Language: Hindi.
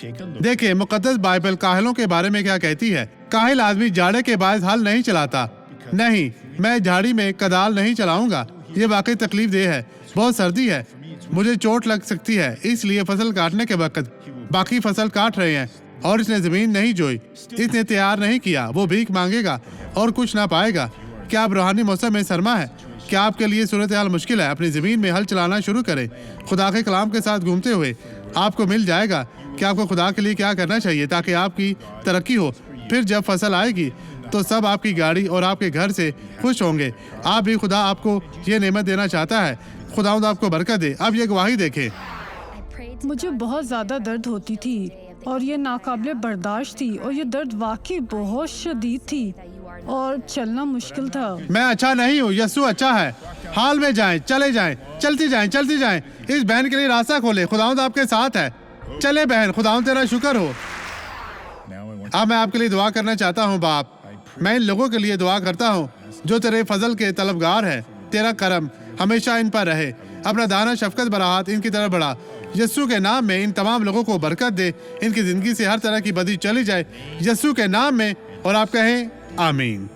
देखिए, मुकद्दस बाइबल काहिलों के बारे में क्या कहती है। काहिल आदमी जाड़े के बायस हल नहीं चलाता। नहीं, मैं झाड़ी में कदाल नहीं चलाऊंगा। ये वाकई तकलीफ देह है। बहुत सर्दी है, मुझे चोट लग सकती है, इसलिए फसल काटने के वक्त बाकी फसल काट रहे हैं। और इसने जमीन नहीं जोई, इसने तैयार नहीं किया। वो भीख मांगेगा और कुछ ना पाएगा। क्या आप रूहानी मौसम में सरमा है? क्या आपके लिए सूरत हाल मुश्किल है? अपनी ज़मीन में हल चलाना शुरू करें। खुदा के कलाम के साथ घूमते हुए आपको मिल जाएगा कि आपको खुदा के लिए क्या करना चाहिए ताकि आपकी तरक्की हो। फिर जब फसल आएगी तो सब आपकी गाड़ी और आपके घर से खुश होंगे। आप भी, खुदा आपको ये नेमत देना चाहता है। खुदावंद आपको बरकत दे। अब ये गवाही देखें। मुझे बहुत ज़्यादा दर्द होती थी और ये नाकाबिले बर्दाश्त थी, और ये दर्द वाकई बहुत शदीद थी और चलना मुश्किल था। मैं अच्छा नहीं हूँ, यस्सु अच्छा है। हाल में जाएं, चले जाएं, चलती जाएं। इस बहन के लिए रास्ता खोले। खुदावंद आपके साथ है। चले बहन, खुदावंद तेरा शुक्र हो। अब मैं आपके लिए दुआ करना चाहता हूँ बाप। मैं इन लोगों के लिए दुआ करता हूँ जो तेरे फजल के तलबगार है। तेरा करम हमेशा इन पर रहे। अपना दाना शफकत बराहत इनकी तरफ बढ़ा। यस्सु के नाम में इन तमाम लोगों को बरकत दे। इनकी जिंदगी से हर तरह की बदी चली जाए यस्सु के नाम में। और आप कहें आमीन।